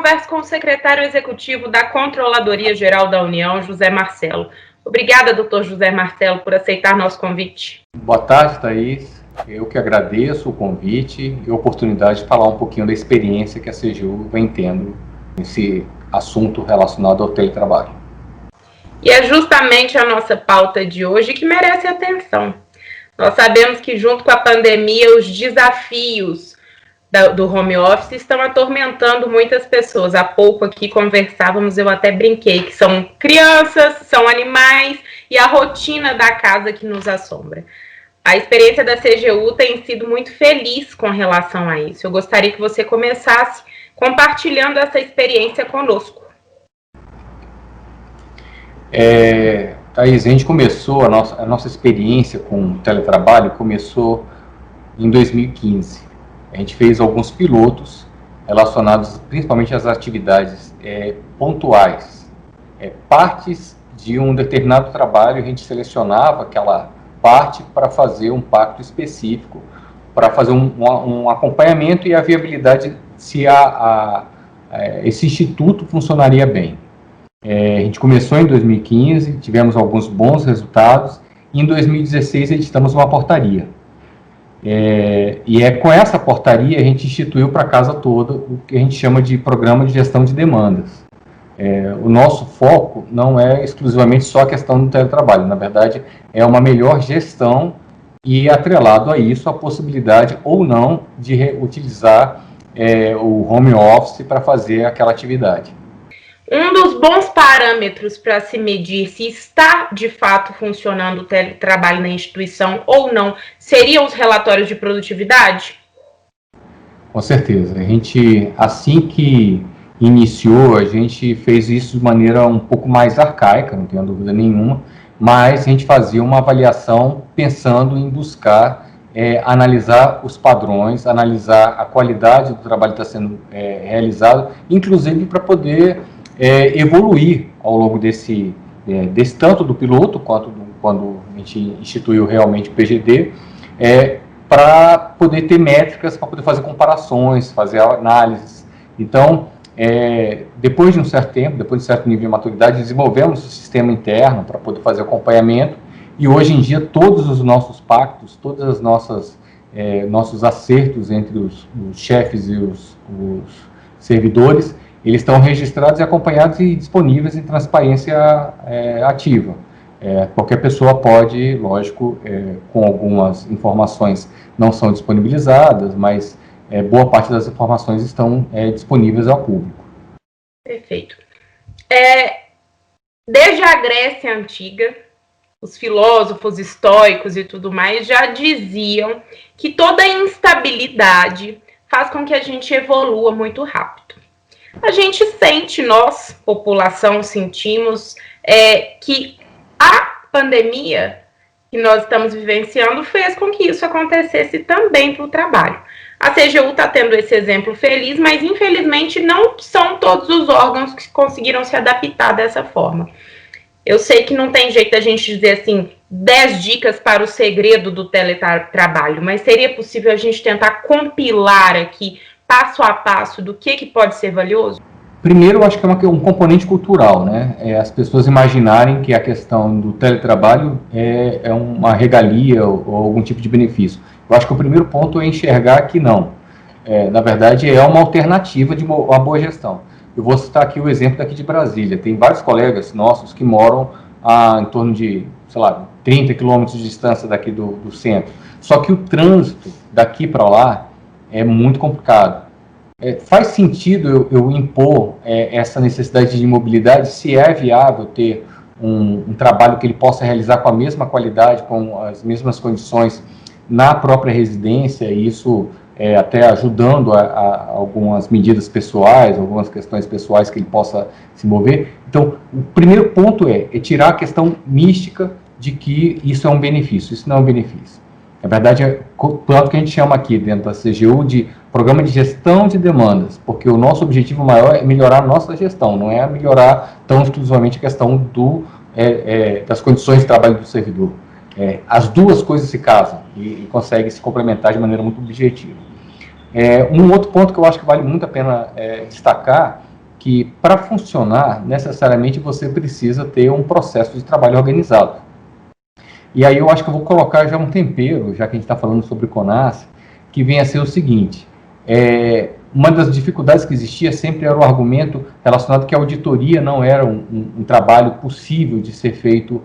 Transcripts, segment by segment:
converso com o secretário executivo da Controladoria Geral da União, José Marcelo. Obrigada, doutor José Marcelo, por aceitar nosso convite. Boa tarde, Thaís. Eu que agradeço o convite e a oportunidade de falar um pouquinho da experiência que a CGU vem tendo nesse assunto relacionado ao teletrabalho. E é justamente a nossa pauta de hoje que merece atenção. Nós sabemos que, junto com a pandemia, os desafios do home office estão atormentando muitas pessoas. Há pouco aqui conversávamos, eu até brinquei, que são crianças, são animais e a rotina da casa que nos assombra. A experiência da CGU tem sido muito feliz com relação a isso. Eu gostaria que você começasse compartilhando essa experiência conosco. Thaís, a gente começou, a nossa experiência com o teletrabalho começou em 2015. A gente fez alguns pilotos relacionados principalmente às atividades pontuais. Partes de um determinado trabalho, a gente selecionava aquela parte para fazer um pacto específico, para fazer um acompanhamento e a viabilidade se esse instituto funcionaria bem. A gente começou em 2015, tivemos alguns bons resultados, e em 2016 editamos uma portaria. E com essa portaria a gente instituiu para a casa toda o que a gente chama de Programa de Gestão de Demandas. O nosso foco não é exclusivamente só a questão do teletrabalho, na verdade é uma melhor gestão e atrelado a isso a possibilidade ou não de utilizar o home office para fazer aquela atividade. Um dos bons parâmetros para se medir se está, de fato, funcionando o teletrabalho na instituição ou não, seriam os relatórios de produtividade? Com certeza. A gente, assim que iniciou, a gente fez isso de maneira um pouco mais arcaica, não tenho dúvida nenhuma, mas a gente fazia uma avaliação pensando em buscar analisar os padrões, analisar a qualidade do trabalho que está sendo realizado, inclusive para poder evoluir ao longo desse tanto do piloto quanto quando a gente instituiu realmente o PGD, para poder ter métricas, para poder fazer comparações, fazer análises. Então, depois de um certo tempo, depois de um certo nível de maturidade, desenvolvemos o sistema interno para poder fazer acompanhamento, e hoje em dia todos os nossos pactos, todas as nossos acertos entre os chefes e os servidores, eles estão registrados e acompanhados e disponíveis em transparência ativa. Qualquer pessoa pode, lógico, com algumas informações não são disponibilizadas, mas boa parte das informações estão disponíveis ao público. Perfeito. Desde a Grécia Antiga, os filósofos estoicos e tudo mais já diziam que toda instabilidade faz com que a gente evolua muito rápido. A gente sente, nós, população, sentimos que a pandemia que nós estamos vivenciando fez com que isso acontecesse também para o trabalho. A CGU está tendo esse exemplo feliz, mas infelizmente não são todos os órgãos que conseguiram se adaptar dessa forma. Eu sei que não tem jeito da gente dizer assim, 10 dicas para o segredo do teletrabalho, mas seria possível a gente tentar compilar aqui passo a passo do que pode ser valioso? Primeiro, eu acho que é um componente cultural, né? As pessoas imaginarem que a questão do teletrabalho é uma regalia ou algum tipo de benefício. Eu acho que o primeiro ponto é enxergar que não. Na verdade, é uma alternativa de uma boa gestão. Eu vou citar aqui o exemplo daqui de Brasília. Tem vários colegas nossos que moram em torno de, 30 quilômetros de distância daqui do centro. Só que o trânsito daqui para lá é muito complicado. Faz sentido eu impor essa necessidade de mobilidade se é viável ter um trabalho que ele possa realizar com a mesma qualidade, com as mesmas condições na própria residência, e isso até ajudando a algumas medidas pessoais, algumas questões pessoais que ele possa se mover. Então, o primeiro ponto é tirar a questão mística de que isso é um benefício. Isso não é um benefício. Na verdade, é tanto que a gente chama aqui dentro da CGU de Programa de Gestão de Demandas, porque o nosso objetivo maior é melhorar a nossa gestão, não é melhorar tão exclusivamente a questão das condições de trabalho do servidor. As duas coisas se casam e conseguem se complementar de maneira muito objetiva. Um outro ponto que eu acho que vale muito a pena destacar que para funcionar, necessariamente você precisa ter um processo de trabalho organizado. E aí eu acho que eu vou colocar já um tempero, já que a gente está falando sobre CONAS, que vem a ser o seguinte: uma das dificuldades que existia sempre era o argumento relacionado que a auditoria não era um trabalho possível de ser feito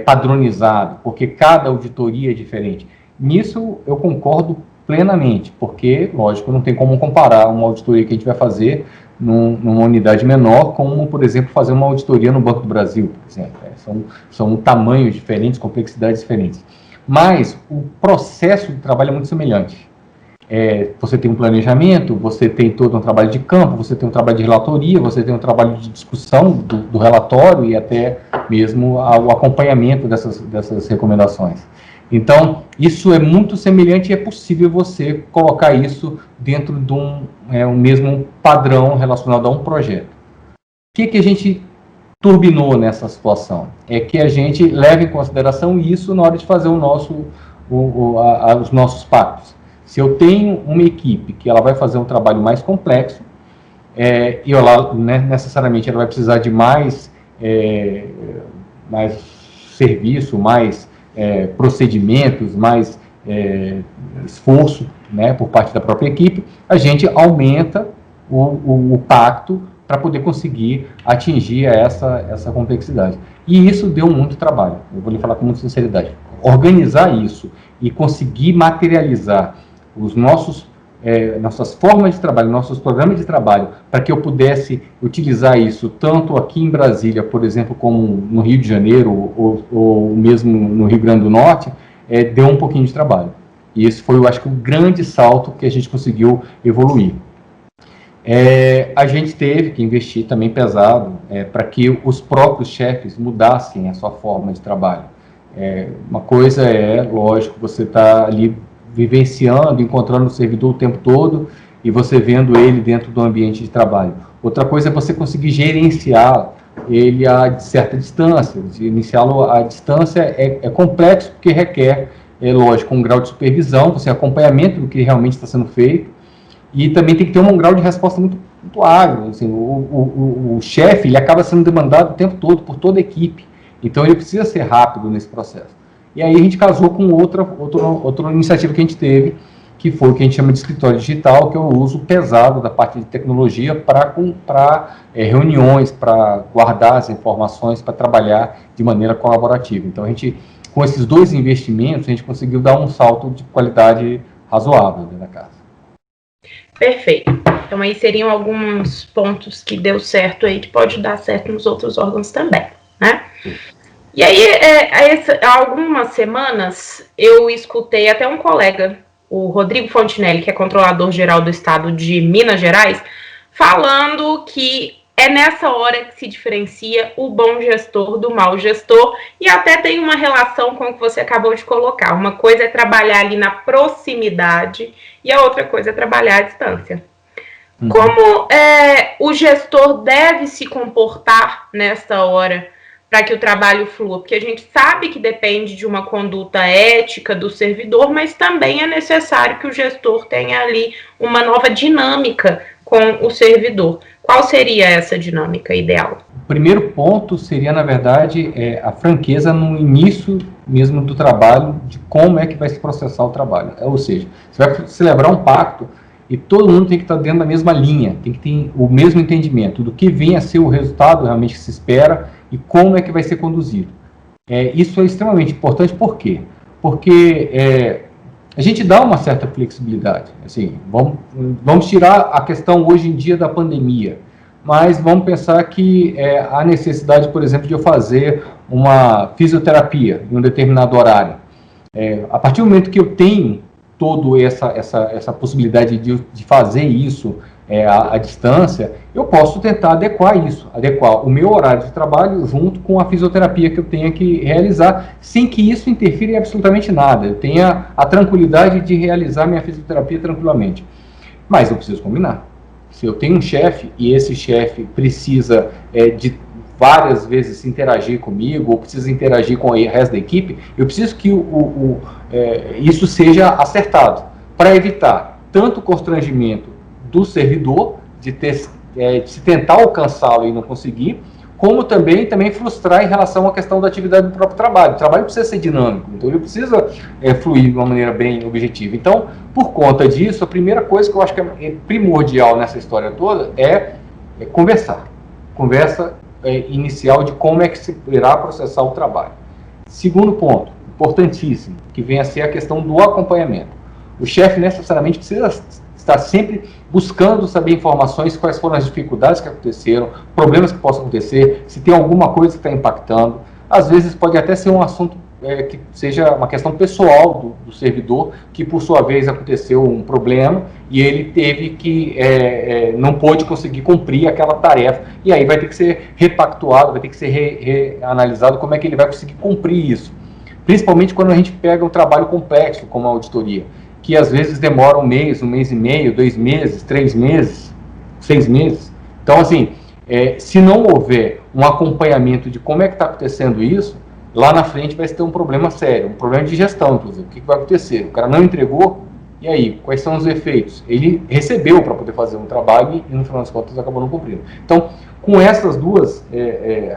padronizado, porque cada auditoria é diferente. Nisso eu concordo plenamente, porque, lógico, não tem como comparar uma auditoria que a gente vai fazer numa unidade menor com, por exemplo, fazer uma auditoria no Banco do Brasil, por exemplo. São tamanhos diferentes, complexidades diferentes. Mas o processo de trabalho é muito semelhante. Você tem um planejamento, você tem todo um trabalho de campo, você tem um trabalho de relatoria, você tem um trabalho de discussão do relatório e até mesmo o acompanhamento dessas recomendações. Então, isso é muito semelhante e é possível você colocar isso dentro de um mesmo padrão relacionado a um projeto. O que a gente turbinou nessa situação? É que a gente leva em consideração isso na hora de fazer os nossos pactos. Se eu tenho uma equipe que ela vai fazer um trabalho mais complexo, e ela, necessariamente ela vai precisar de mais serviço, mais procedimentos, mais esforço, por parte da própria equipe, a gente aumenta o pacto para poder conseguir atingir essa complexidade. E isso deu muito trabalho, eu vou lhe falar com muita sinceridade. Organizar isso e conseguir materializar nossas formas de trabalho, nossos programas de trabalho, para que eu pudesse utilizar isso tanto aqui em Brasília, por exemplo, como no Rio de Janeiro ou mesmo no Rio Grande do Norte, deu um pouquinho de trabalho. E esse foi, eu acho que, o grande salto que a gente conseguiu evoluir. A gente teve que investir também pesado para que os próprios chefes mudassem a sua forma de trabalho. Uma coisa lógico, você está ali vivenciando, encontrando o servidor o tempo todo e você vendo ele dentro do ambiente de trabalho. Outra coisa é você conseguir gerenciar ele a certa distância. Iniciá-lo à distância é complexo porque requer, lógico, um grau de supervisão, acompanhamento do que realmente está sendo feito, e também tem que ter um grau de resposta muito ágil. Assim, o chefe ele acaba sendo demandado o tempo todo por toda a equipe, então ele precisa ser rápido nesse processo. E aí a gente casou com outra iniciativa que a gente teve, que foi o que a gente chama de escritório digital, que é o uso pesado da parte de tecnologia para reuniões, para guardar as informações, para trabalhar de maneira colaborativa. Então, a gente, com esses dois investimentos, a gente conseguiu dar um salto de qualidade razoável dentro da casa. Perfeito. Então, aí seriam alguns pontos que deu certo aí, que pode dar certo nos outros órgãos também, né? E aí, há algumas semanas, eu escutei até um colega, o Rodrigo Fontinelli, que é controlador-geral do estado de Minas Gerais, falando que é nessa hora que se diferencia o bom gestor do mau gestor, e até tem uma relação com o que você acabou de colocar. Uma coisa é trabalhar ali na proximidade e a outra coisa é trabalhar à distância. Como o gestor deve se comportar nessa hora para que o trabalho flua? Porque a gente sabe que depende de uma conduta ética do servidor, mas também é necessário que o gestor tenha ali uma nova dinâmica com o servidor. Qual seria essa dinâmica ideal? O primeiro ponto seria, na verdade, a franqueza no início mesmo do trabalho, de como é que vai se processar o trabalho. Ou seja, você vai celebrar um pacto e todo mundo tem que estar dentro da mesma linha, tem que ter o mesmo entendimento do que vem a ser o resultado realmente que se espera e como é que vai ser conduzido. Isso é extremamente importante, por quê? Porque a gente dá uma certa flexibilidade. Assim, vamos tirar a questão hoje em dia da pandemia, mas vamos pensar que há necessidade, por exemplo, de eu fazer uma fisioterapia em um determinado horário. A partir do momento que eu tenho toda essa possibilidade de fazer isso à distância, eu posso tentar adequar o meu horário de trabalho junto com a fisioterapia que eu tenha que realizar, sem que isso interfira em absolutamente nada. Eu tenha a tranquilidade de realizar minha fisioterapia tranquilamente. Mas eu preciso combinar. Se eu tenho um chefe e esse chefe precisa de várias vezes interagir comigo, ou precisa interagir com o resto da equipe, eu preciso que isso seja acertado, para evitar tanto o constrangimento do servidor, de ter de se tentar alcançá-lo e não conseguir, como também frustrar em relação à questão da atividade do próprio trabalho. O trabalho precisa ser dinâmico, então ele precisa fluir de uma maneira bem objetiva. Então, por conta disso, a primeira coisa que eu acho que é primordial nessa história toda é conversar. Conversa inicial de como é que se irá processar o trabalho. Segundo ponto, importantíssimo, que vem a ser a questão do acompanhamento. O chefe necessariamente precisa estar sempre buscando saber informações, quais foram as dificuldades que aconteceram, problemas que possam acontecer, se tem alguma coisa que está impactando. Às vezes pode até ser um assunto que seja uma questão pessoal do servidor, que por sua vez aconteceu um problema e ele teve que, não pôde conseguir cumprir aquela tarefa, e aí vai ter que ser repactuado, vai ter que ser reanalisado como é que ele vai conseguir cumprir isso. Principalmente quando a gente pega um trabalho complexo, como a auditoria, que às vezes demora um mês e meio, 2 meses, 3 meses, 6 meses. Então, assim, se não houver um acompanhamento de como é que está acontecendo isso, lá na frente vai ter um problema sério, um problema de gestão, inclusive. O que vai acontecer? O cara não entregou, e aí? Quais são os efeitos? Ele recebeu para poder fazer um trabalho e, no final das contas, acabou não cumprindo. Então, com essas duas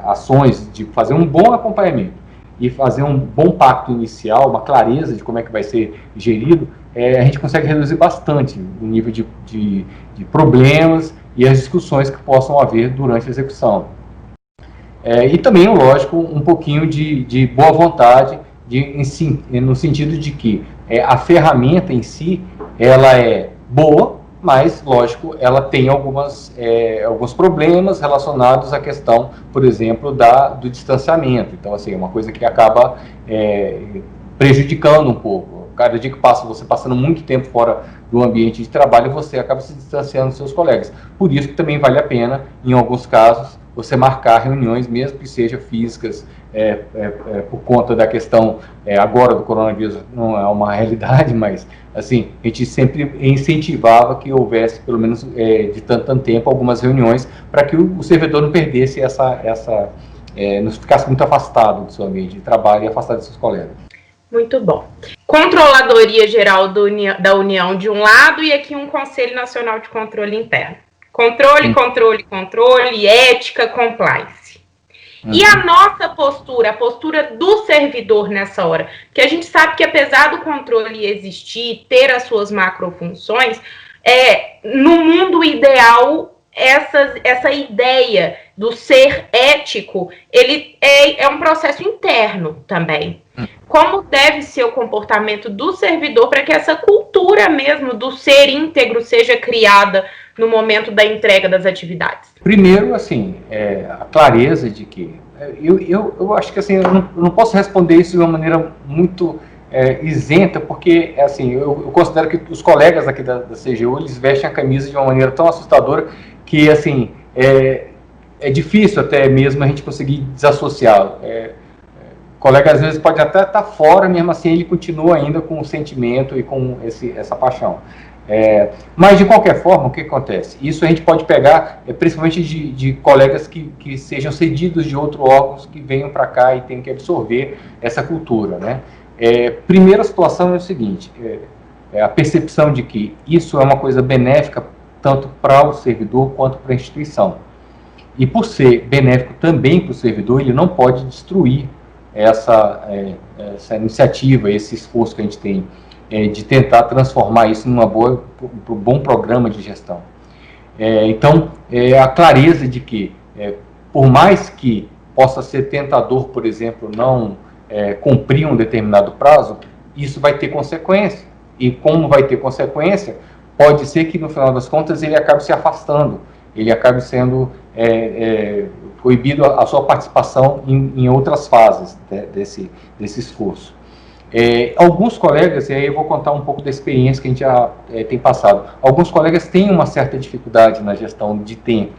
ações de fazer um bom acompanhamento e fazer um bom pacto inicial, uma clareza de como é que vai ser gerido, a gente consegue reduzir bastante o nível de problemas e as discussões que possam haver durante a execução. E também, lógico, um pouquinho de boa vontade, no sentido de que a ferramenta em si, ela é boa, mas, lógico, ela tem alguns problemas relacionados à questão, por exemplo, do distanciamento. Então, assim, é uma coisa que acaba prejudicando um pouco. Cada dia que passa, você passando muito tempo fora do ambiente de trabalho, você acaba se distanciando dos seus colegas. Por isso que também vale a pena, em alguns casos, você marcar reuniões, mesmo que sejam físicas, por conta da questão, agora do coronavírus não é uma realidade, mas assim, a gente sempre incentivava que houvesse, pelo menos de tanto tempo, algumas reuniões, para que o servidor não perdesse não ficasse muito afastado do seu ambiente de trabalho e afastado dos seus colegas. Muito bom. Controladoria Geral da União de um lado e aqui um Conselho Nacional de Controle Interno. Controle, ética, compliance. E a nossa postura, a postura do servidor nessa hora, porque a gente sabe que apesar do controle existir, ter as suas macrofunções, no mundo ideal, essa ideia do ser ético, ele é um processo interno também. Como deve ser o comportamento do servidor para que essa cultura mesmo do ser íntegro seja criada no momento da entrega das atividades? Primeiro, assim, a clareza de que... Eu acho que, assim, eu não posso responder isso de uma maneira muito isenta, porque, assim, eu considero que os colegas aqui da CGU, eles vestem a camisa de uma maneira tão assustadora que, assim, é difícil até mesmo a gente conseguir desassociá-lo. O colega, às vezes, pode até estar fora, mesmo assim, ele continua ainda com o sentimento e com essa paixão. Mas, de qualquer forma, o que acontece? Isso a gente pode pegar, principalmente de colegas que sejam cedidos de outros órgãos, que venham para cá e tenham que absorver essa cultura, né? Primeira situação é o seguinte, a percepção de que isso é uma coisa benéfica tanto para o servidor quanto para a instituição. E por ser benéfico também para o servidor, ele não pode destruir essa iniciativa, esse esforço que a gente tem de tentar transformar isso num bom programa de gestão. Então, a clareza de que, por mais que possa ser tentador, por exemplo, não cumprir um determinado prazo, isso vai ter consequência. E como vai ter consequência, pode ser que, no final das contas, ele acabe se afastando, ele acabe sendo proibido a sua participação em outras fases desse esforço. Alguns colegas, e aí eu vou contar um pouco da experiência que a gente já tem passado, alguns colegas têm uma certa dificuldade na gestão de tempo,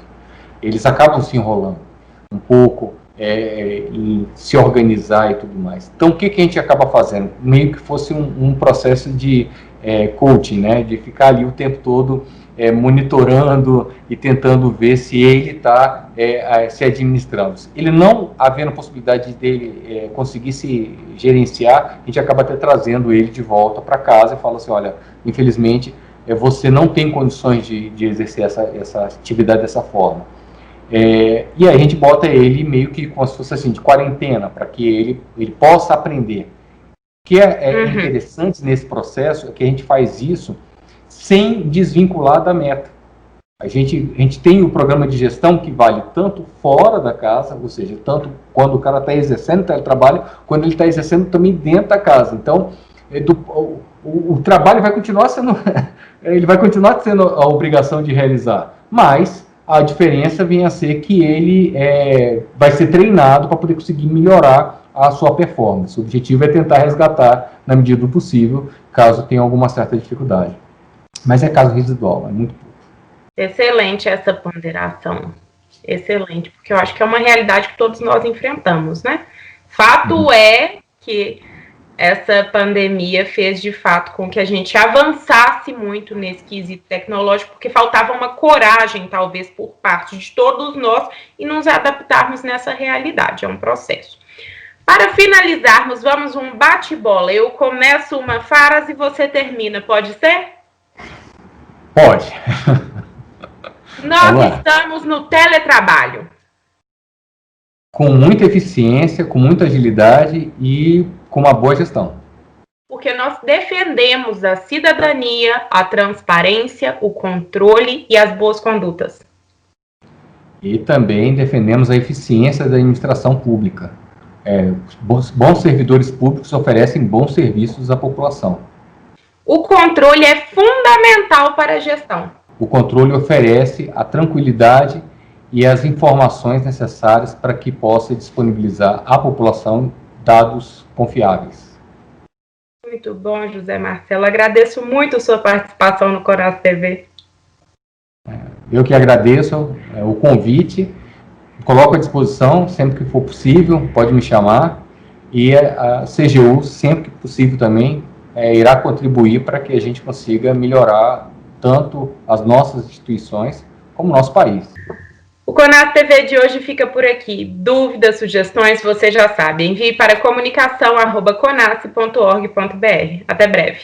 eles acabam se enrolando um pouco em se organizar e tudo mais. Então, o que a gente acaba fazendo? Meio que fosse um processo de coaching, né? De ficar ali o tempo todo monitorando e tentando ver se ele está se administrando. Ele não havendo possibilidade dele conseguir se gerenciar, a gente acaba até trazendo ele de volta para casa e fala assim, olha, infelizmente você não tem condições de exercer essa atividade dessa forma. E aí a gente bota ele meio que como se fosse assim, de quarentena, para que ele possa aprender. O que é interessante nesse processo é que a gente faz isso sem desvincular da meta. A gente tem o programa de gestão que vale tanto fora da casa, ou seja, tanto quando o cara está exercendo o teletrabalho, quando ele está exercendo também dentro da casa. Então, o trabalho vai continuar sendo, ele vai continuar sendo a obrigação de realizar, mas a diferença vem a ser que ele vai ser treinado para poder conseguir melhorar a sua performance. O objetivo é tentar resgatar, na medida do possível, caso tenha alguma certa dificuldade. Mas é caso residual, é muito pouco. Excelente essa ponderação. Excelente, porque eu acho que é uma realidade que todos nós enfrentamos, né? Fato é que essa pandemia fez, de fato, com que a gente avançasse muito nesse quesito tecnológico, porque faltava uma coragem, talvez, por parte de todos nós, e nos adaptarmos nessa realidade. É um processo. Para finalizarmos, vamos um bate-bola. Eu começo uma frase e você termina, pode ser? Pode. Nós estamos no teletrabalho. Com muita eficiência, com muita agilidade e com uma boa gestão. Porque nós defendemos a cidadania, a transparência, o controle e as boas condutas. E também defendemos a eficiência da administração pública. Bons servidores públicos oferecem bons serviços à população. O controle é fundamental para a gestão. O controle oferece a tranquilidade e as informações necessárias para que possa disponibilizar à população dados confiáveis. Muito bom, José Marcelo. Agradeço muito a sua participação no Conas TV. Eu que agradeço o convite. Coloco à disposição sempre que for possível, pode me chamar. E a CGU, sempre que possível também, irá contribuir para que a gente consiga melhorar tanto as nossas instituições como o nosso país. O Conas TV de hoje fica por aqui. Dúvidas, sugestões, você já sabe. Envie para comunicação@conas.org.br. Até breve.